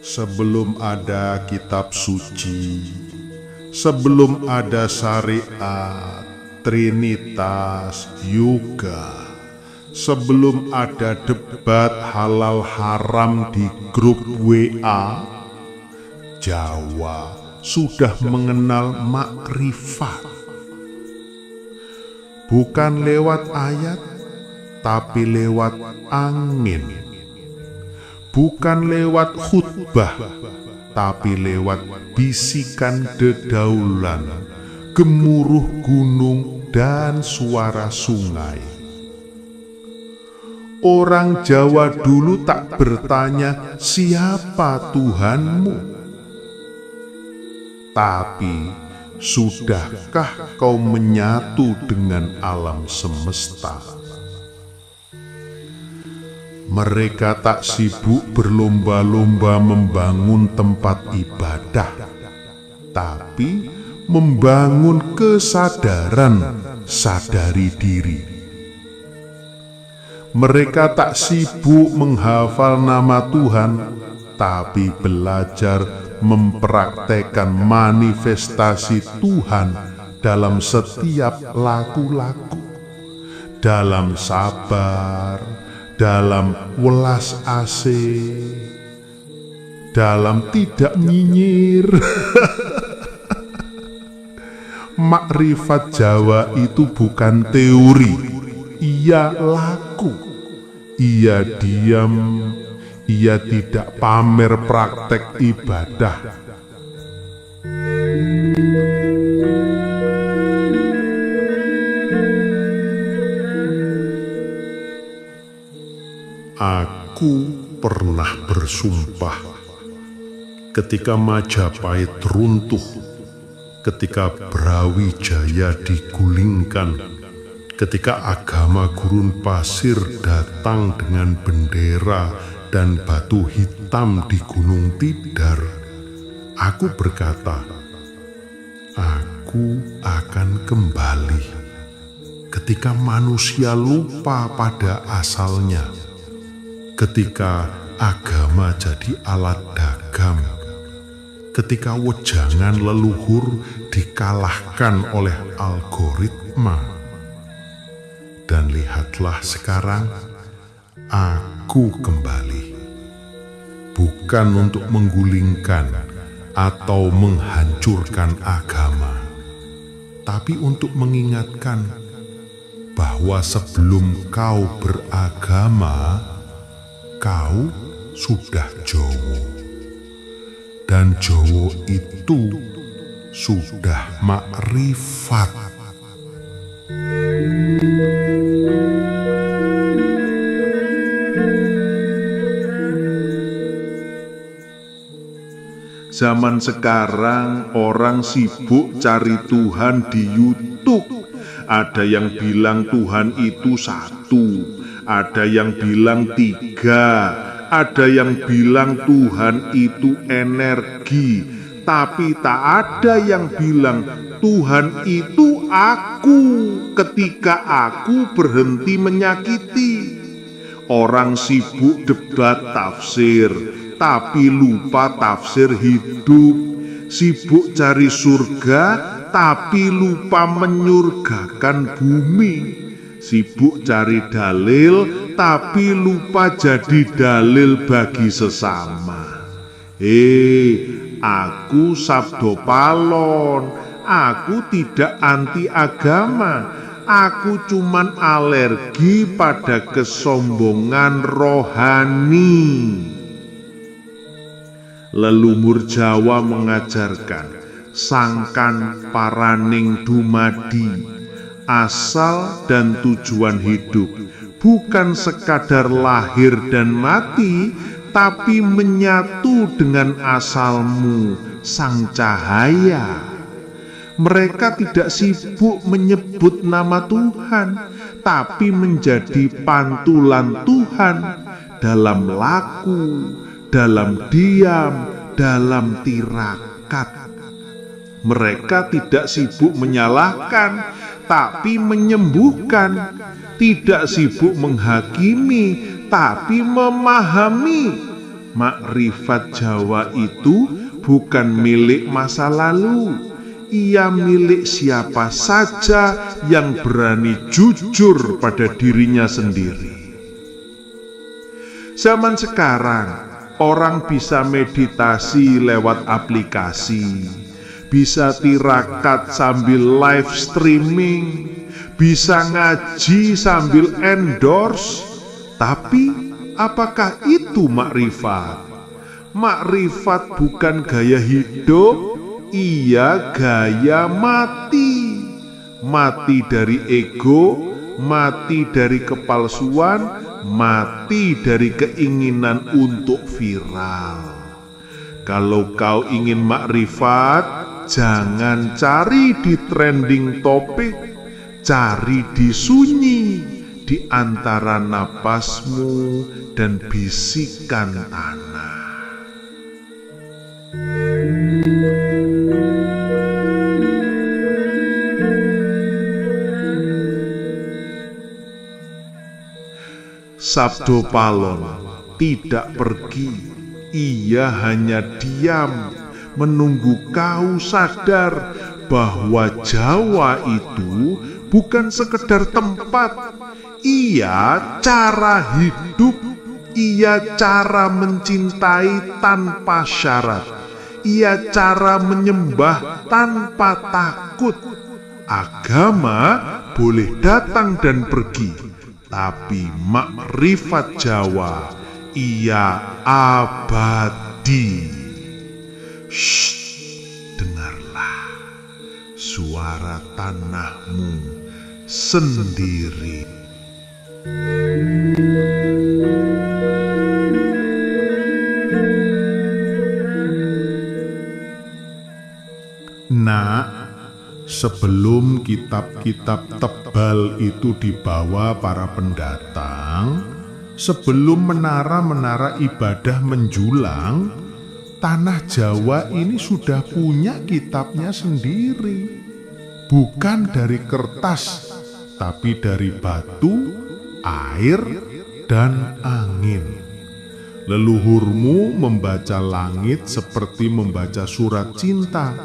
Sebelum ada kitab suci, sebelum ada syariat, trinitas, yoga, sebelum ada debat halal haram di grup WA, Jawa sudah mengenal makrifat. Bukan lewat ayat, tapi lewat angin. Bukan lewat khutbah, tapi lewat bisikan dedaunan, gemuruh gunung dan suara sungai. Orang Jawa dulu tak bertanya siapa Tuhanmu, tapi sudahkah kau menyatu dengan alam semesta? Mereka tak sibuk berlomba-lomba membangun tempat ibadah, tapi membangun kesadaran sadari diri. Mereka tak sibuk menghafal nama Tuhan, tapi belajar mempraktekkan manifestasi Tuhan dalam setiap laku-laku, dalam sabar, dalam welas asih, dalam tidak nyinyir. Makrifat Jawa itu bukan teori, ia laku, ia diam, ia tidak pamer praktek ibadah. Aku pernah bersumpah ketika Majapahit runtuh, ketika Brawijaya digulingkan, ketika agama gurun pasir datang dengan bendera dan batu hitam di Gunung Tidar, aku berkata, aku akan kembali ketika manusia lupa pada asalnya, ketika agama jadi alat dagang, ketika wejangan leluhur dikalahkan oleh algoritma. Dan lihatlah sekarang, aku kembali, bukan untuk menggulingkan atau menghancurkan agama, tapi untuk mengingatkan bahwa sebelum kau beragama, kau sudah Jowo, dan Jowo itu sudah makrifat. Zaman sekarang orang sibuk cari Tuhan di YouTube. Ada yang bilang Tuhan itu satu, ada yang bilang tiga, ada yang bilang Tuhan itu energi, tapi tak ada yang bilang Tuhan itu aku ketika aku berhenti menyakiti. Orang sibuk debat tafsir, tapi lupa tafsir hidup. Sibuk cari surga, tapi lupa menyurgakan bumi. Sibuk cari dalil, tapi lupa jadi dalil bagi sesama. Aku Sabdo Palon, aku tidak anti agama. Aku cuman alergi pada kesombongan rohani. Leluhur Jawa mengajarkan sangkan paraning dumadi, asal dan tujuan hidup bukan sekadar lahir dan mati, tapi menyatu dengan asalmu, sang cahaya. Mereka tidak sibuk menyebut nama Tuhan, tapi menjadi pantulan Tuhan dalam laku, dalam diam, dalam tirakat. Mereka tidak sibuk menyalahkan, tapi menyembuhkan. Tidak sibuk menghakimi, tapi memahami. Makrifat Jawa itu bukan milik masa lalu. Ia milik siapa saja yang berani jujur pada dirinya sendiri. Zaman sekarang, orang bisa meditasi lewat aplikasi, bisa tirakat sambil live streaming, bisa ngaji sambil endorse. Tapi apakah itu makrifat? Makrifat bukan gaya hidup, ia gaya mati. Mati dari ego, mati dari kepalsuan, mati dari keinginan untuk viral. Kalau kau ingin makrifat, jangan cari di trending topik, cari di sunyi, di antara napasmu dan bisikan tanah. Sabdo Palon tidak pergi, ia hanya diam menunggu kau sadar bahwa Jawa itu bukan sekedar tempat, ia cara hidup, ia cara mencintai tanpa syarat, ia cara menyembah tanpa takut. Agama boleh datang dan pergi, tapi makrifat Jawa ia abadi. Dengarlah suara tanahmu sendiri. Nak, sebelum kitab-kitab tebal itu dibawa para pendatang, sebelum menara-menara ibadah menjulang, tanah Jawa ini sudah punya kitabnya sendiri. Bukan dari kertas, tapi dari batu, air, dan angin. Leluhurmu membaca langit seperti membaca surat cinta.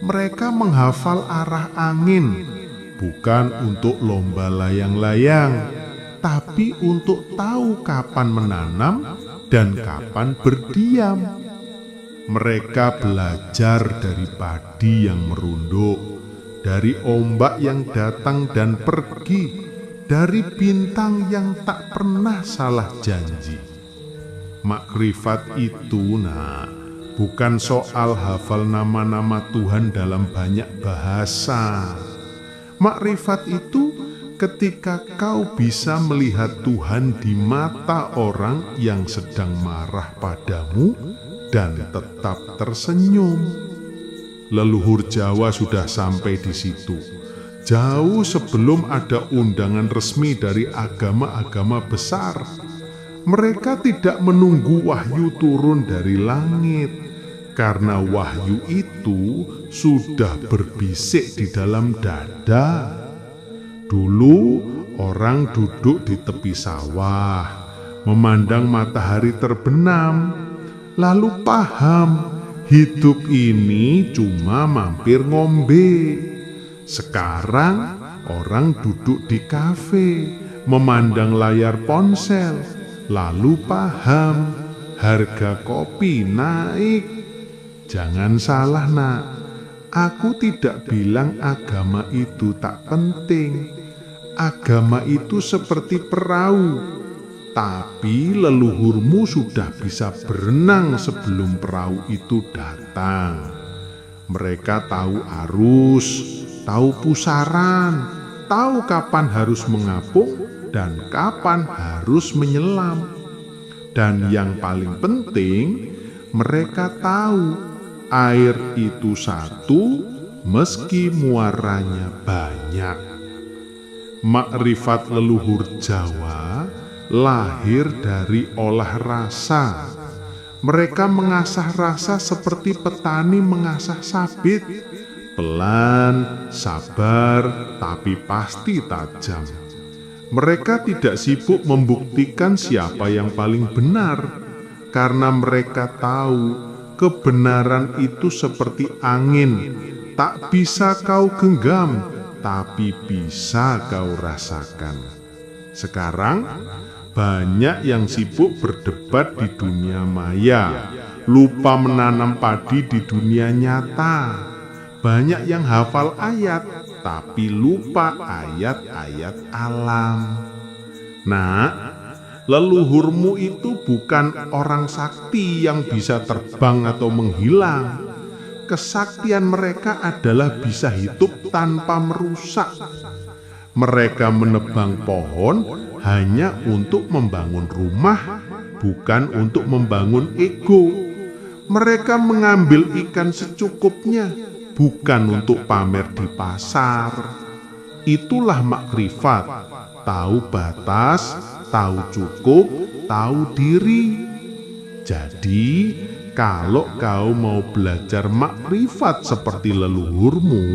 Mereka menghafal arah angin, bukan untuk lomba layang-layang, tapi untuk tahu kapan menanam dan kapan berdiam. Mereka belajar dari padi yang merunduk, dari ombak yang datang dan pergi, dari bintang yang tak pernah salah janji. Makrifat itu, nak, bukan soal hafal nama-nama Tuhan dalam banyak bahasa. Makrifat itu ketika kau bisa melihat Tuhan di mata orang yang sedang marah padamu dan tetap tersenyum. Leluhur Jawa sudah sampai di situ, jauh sebelum ada undangan resmi dari agama-agama besar. Mereka tidak menunggu wahyu turun dari langit, karena wahyu itu sudah berbisik di dalam dada. Dulu orang duduk di tepi sawah, memandang matahari terbenam, lalu paham hidup ini cuma mampir ngombe. Sekarang orang duduk di kafe, memandang layar ponsel, lalu paham harga kopi naik. Jangan salah, nak, aku tidak bilang agama itu tak penting. Agama itu seperti perahu, tapi leluhurmu sudah bisa berenang sebelum perahu itu datang. Mereka tahu arus, tahu pusaran, tahu kapan harus mengapung dan kapan harus menyelam. Dan yang paling penting, mereka tahu air itu satu meski muaranya banyak. Makrifat leluhur Jawa lahir dari olah rasa. Mereka mengasah rasa seperti petani mengasah sabit. Pelan, sabar, tapi pasti tajam. Mereka tidak sibuk membuktikan siapa yang paling benar. karena mereka tahu kebenaran itu seperti angin, tak bisa kau genggam, tapi bisa kau rasakan. Sekarang banyak yang sibuk berdebat di dunia maya, lupa menanam padi di dunia nyata. Banyak yang hafal ayat, tapi lupa ayat-ayat alam. Nah, leluhurmu itu bukan orang sakti yang bisa terbang atau menghilang. Kesaktian mereka adalah bisa hidup tanpa merusak. Mereka menebang pohon hanya untuk membangun rumah, bukan untuk membangun ego. Mereka mengambil ikan secukupnya, bukan untuk pamer di pasar. Itulah makrifat, tahu batas, tahu cukup, tahu diri. Jadi, kalau kau mau belajar makrifat seperti leluhurmu,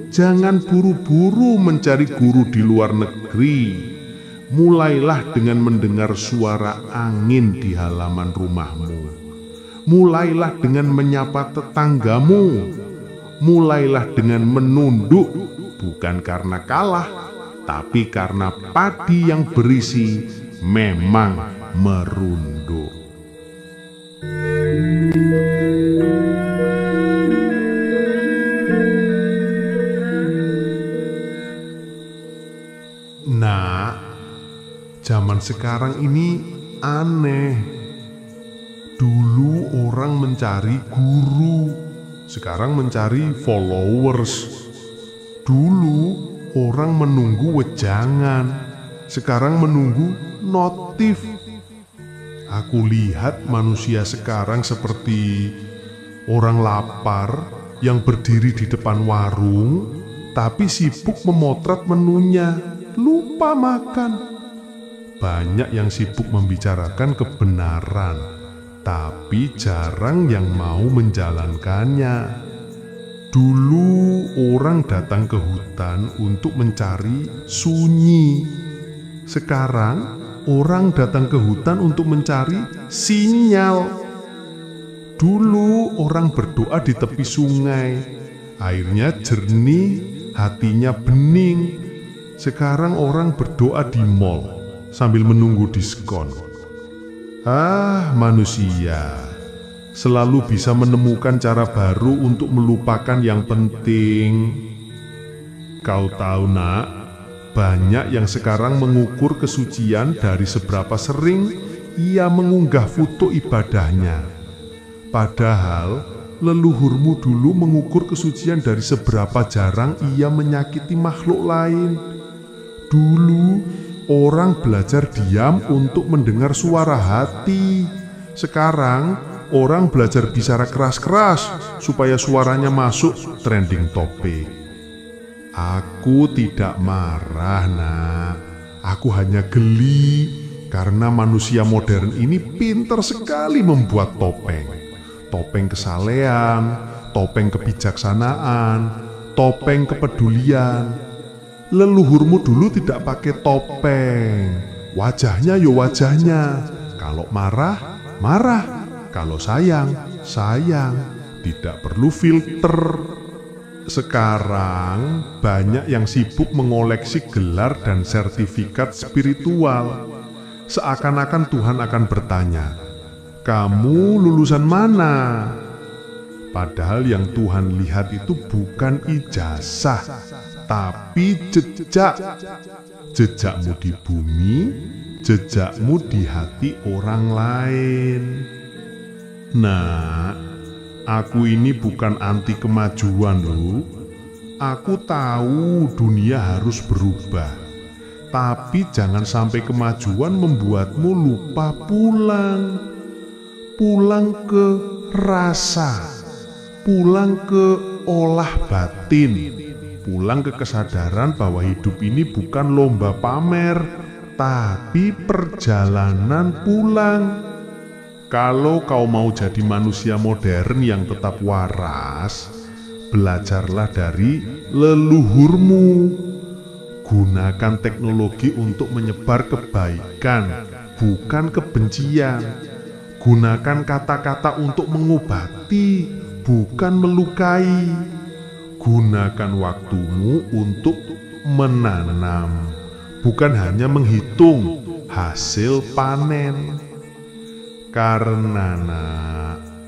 jangan buru-buru mencari guru di luar negeri. Mulailah dengan mendengar suara angin di halaman rumahmu. Mulailah dengan menyapa tetanggamu. Mulailah dengan menunduk, bukan karena kalah, tapi karena padi yang berisi memang merunduk. Nah, zaman sekarang ini aneh. Dulu orang mencari guru, sekarang mencari followers. Dulu orang menunggu wejangan, sekarang menunggu notif. Aku lihat manusia sekarang seperti orang lapar yang berdiri di depan warung, tapi sibuk memotret menunya, lupa makan. Banyak yang sibuk membicarakan kebenaran, tapi jarang yang mau menjalankannya. Dulu orang datang ke hutan untuk mencari sunyi. Sekarang orang datang ke hutan untuk mencari sinyal. Dulu orang berdoa di tepi sungai, airnya jernih, hatinya bening. Sekarang orang berdoa di mall sambil menunggu diskon. Manusia selalu bisa menemukan cara baru untuk melupakan yang penting. Kau tahu, Nak, banyak yang sekarang mengukur kesucian dari seberapa sering ia mengunggah foto ibadahnya. Padahal leluhurmu dulu mengukur kesucian dari seberapa jarang ia menyakiti makhluk lain. Dulu orang belajar diam untuk mendengar suara hati. Sekarang orang belajar bicara keras-keras supaya suaranya masuk trending topik. Aku tidak marah, Nak. Aku hanya geli karena manusia modern ini pintar sekali membuat topeng. Topeng kesalehan, topeng kebijaksanaan, topeng kepedulian. Leluhurmu dulu tidak pakai topeng. Wajahnya yo wajahnya. Kalau marah, marah. Kalau sayang, sayang. Tidak perlu filter. Sekarang banyak yang sibuk mengoleksi gelar dan sertifikat spiritual. Seakan-akan Tuhan akan bertanya, "Kamu lulusan mana?" Padahal yang Tuhan lihat itu bukan ijazah, tapi jejak. Jejakmu di bumi, jejakmu di hati orang lain. Nah, aku ini bukan anti kemajuan loh. Aku tahu dunia harus berubah. Tapi jangan sampai kemajuan membuatmu lupa pulang. Pulang ke rasa. Pulang ke olah batin. Pulang ke kesadaran bahwa hidup ini bukan lomba pamer, tapi perjalanan pulang. Kalau kau mau jadi manusia modern yang tetap waras, belajarlah dari leluhurmu. Gunakan teknologi untuk menyebar kebaikan, bukan kebencian. Gunakan kata-kata untuk mengobati, bukan melukai. Gunakan waktumu untuk menanam, bukan hanya menghitung hasil panen. Karena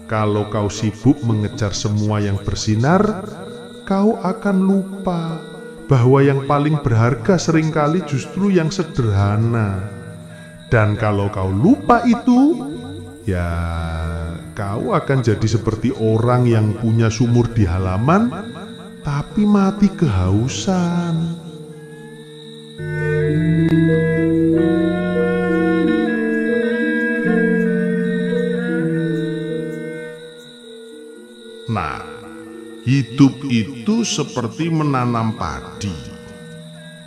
kalau kau sibuk mengejar semua yang bersinar, kau akan lupa bahwa yang paling berharga seringkali justru yang sederhana. Dan kalau kau lupa itu, ya kau akan jadi seperti orang yang punya sumur di halaman tapi mati kehausan. Nah, hidup itu seperti menanam padi.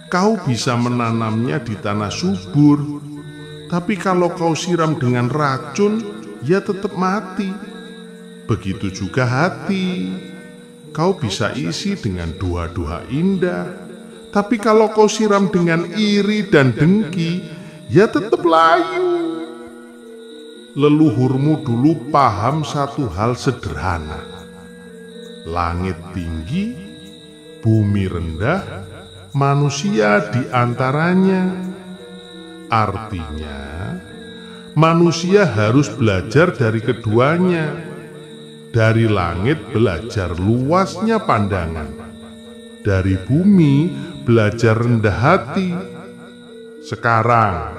Kau bisa menanamnya di tanah subur, tapi kalau kau siram dengan racun, ya tetap mati. Begitu juga hati. Kau bisa isi dengan doa-doa indah, tapi kalau kau siram dengan iri dan dengki, ya tetap layu. Leluhurmu dulu paham satu hal sederhana. Langit tinggi, bumi rendah, manusia di antaranya. Artinya, manusia harus belajar dari keduanya. Dari langit belajar luasnya pandangan. Dari bumi belajar rendah hati. Sekarang,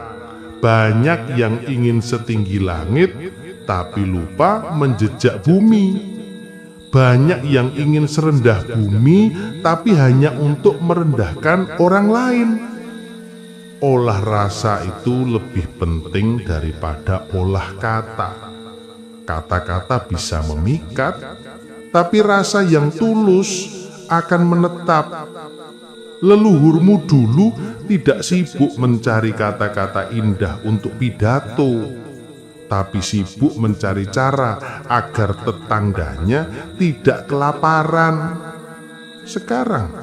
banyak yang ingin setinggi langit, tapi lupa menjejak bumi. Banyak yang ingin serendah bumi, tapi hanya untuk merendahkan orang lain. Olah rasa itu lebih penting daripada olah kata. Kata-kata bisa memikat, tapi rasa yang tulus akan menetap. Leluhurmu dulu tidak sibuk mencari kata-kata indah untuk pidato, tapi sibuk mencari cara agar tetangganya tidak kelaparan. Sekarang,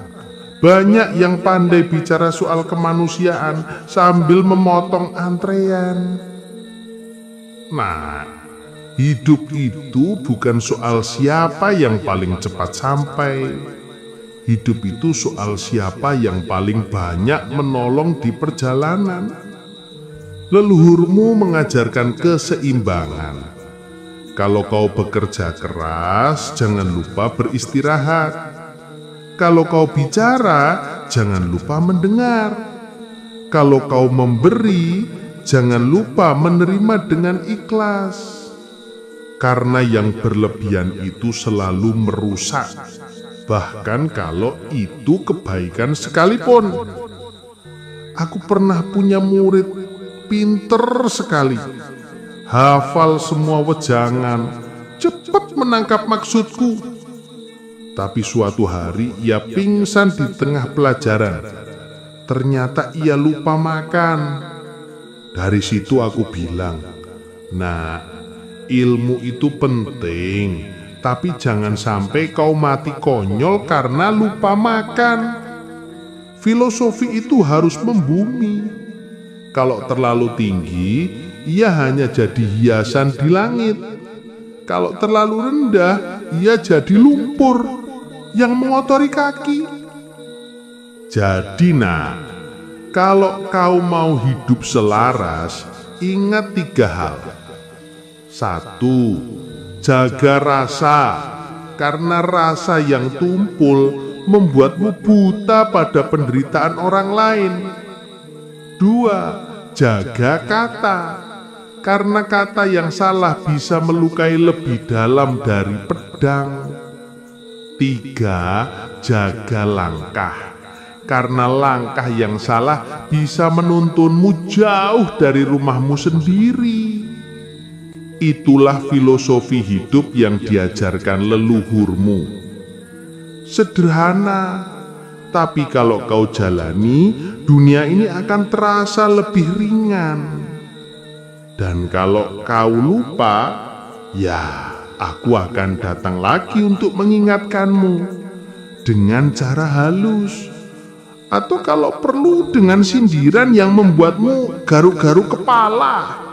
banyak yang pandai bicara soal kemanusiaan sambil memotong antrean. Nah, hidup itu bukan soal siapa yang paling cepat sampai. Hidup itu soal siapa yang paling banyak menolong di perjalanan. Leluhurmu mengajarkan keseimbangan. Kalau kau bekerja keras, jangan lupa beristirahat. Kalau kau bicara, jangan lupa mendengar. Kalau kau memberi, jangan lupa menerima dengan ikhlas. Karena yang berlebihan itu selalu merusak, bahkan kalau itu kebaikan sekalipun. Aku pernah punya murid pinter sekali, hafal semua wejangan, cepat menangkap maksudku. Tapi suatu hari ia pingsan di tengah pelajaran. Ternyata ia lupa makan. Dari situ aku bilang, "Nah, ilmu itu penting, tapi jangan sampai kau mati konyol karena lupa makan." Filosofi itu harus membumi. Kalau terlalu tinggi, ia hanya jadi hiasan di langit. Kalau terlalu rendah, ia jadi lumpur yang mengotori kaki. Jadi kalau kau mau hidup selaras, ingat 3 hal. 1. Jaga rasa, karena rasa yang tumpul membuatmu buta pada penderitaan orang lain. 2. Jaga kata, karena kata yang salah bisa melukai lebih dalam dari pedang. 3. Jaga langkah, karena langkah yang salah bisa menuntunmu jauh dari rumahmu sendiri. Itulah filosofi hidup yang diajarkan leluhurmu. Sederhana, tapi kalau kau jalani, dunia ini akan terasa lebih ringan. Dan kalau kau lupa, ya aku akan datang lagi untuk mengingatkanmu dengan cara halus, atau kalau perlu dengan sindiran yang membuatmu garuk-garuk kepala.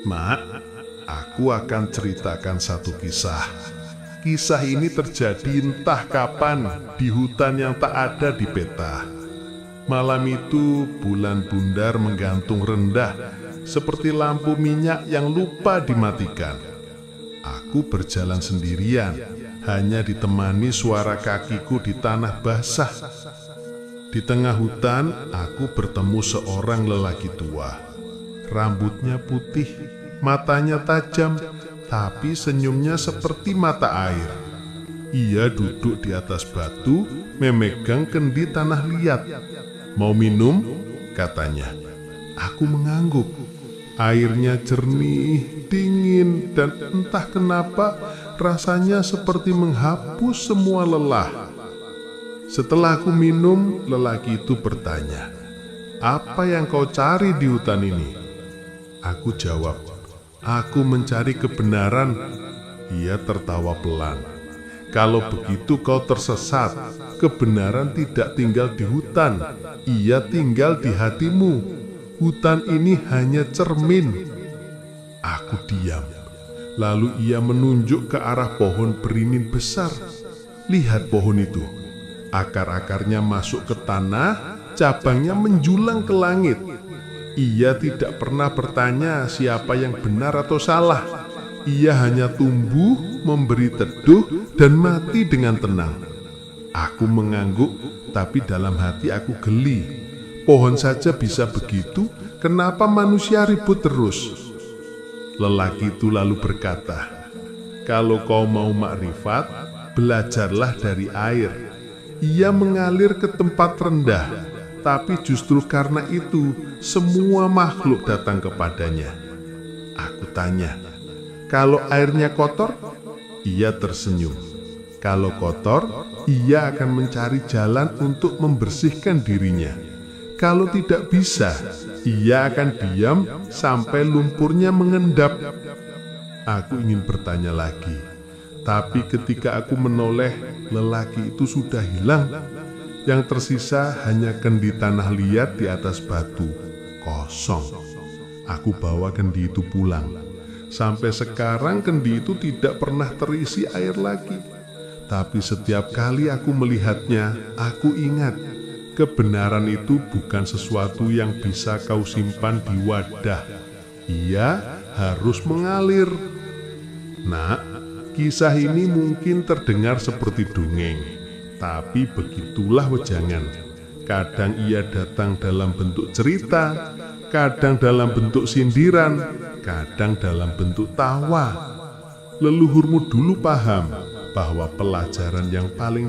Mak, aku akan ceritakan satu kisah. Kisah ini terjadi entah kapan di hutan yang tak ada di peta. Malam itu bulan bundar menggantung rendah seperti lampu minyak yang lupa dimatikan. Aku berjalan sendirian, hanya ditemani suara kakiku di tanah basah. Di tengah hutan, aku bertemu seorang lelaki tua. Rambutnya putih, matanya tajam, tapi senyumnya seperti mata air. Ia duduk di atas batu, memegang kendi tanah liat. "Mau minum?" katanya. Aku mengangguk. Airnya jernih, dingin, dan entah kenapa rasanya seperti menghapus semua lelah. Setelah aku minum, lelaki itu bertanya, "Apa yang kau cari di hutan ini?" Aku jawab, "Aku mencari kebenaran." Ia tertawa pelan. "Kalau begitu kau tersesat. Kebenaran tidak tinggal di hutan, ia tinggal di hatimu. Hutan ini hanya cermin." Aku diam. Lalu ia menunjuk ke arah pohon beringin besar. "Lihat pohon itu. Akar-akarnya masuk ke tanah, cabangnya menjulang ke langit." Ia tidak pernah bertanya siapa yang benar atau salah. Ia hanya tumbuh, memberi teduh, dan mati dengan tenang. Aku mengangguk, tapi dalam hati aku geli. Pohon saja bisa begitu, kenapa manusia ribut terus? Lelaki itu lalu berkata, "Kalau kau mau makrifat, belajarlah dari air. Ia mengalir ke tempat rendah, tapi justru karena itu semua makhluk datang kepadanya." Aku tanya, "Kalau airnya kotor?" Ia tersenyum. "Kalau kotor, ia akan mencari jalan untuk membersihkan dirinya. Kalau tidak bisa, ia akan diam sampai lumpurnya mengendap." Aku ingin bertanya lagi, tapi ketika aku menoleh, lelaki itu sudah hilang. Yang tersisa hanya kendi tanah liat di atas batu, kosong. Aku bawa kendi itu pulang. Sampai sekarang kendi itu tidak pernah terisi air lagi. Tapi setiap kali aku melihatnya, aku ingat, kebenaran itu bukan sesuatu yang bisa kau simpan di wadah. Ia harus mengalir. Nak, kisah ini mungkin terdengar seperti dongeng, tapi begitulah wejangan. Kadang ia datang dalam bentuk cerita, kadang dalam bentuk sindiran, kadang dalam bentuk tawa. Leluhurmu dulu paham bahwa pelajaran yang paling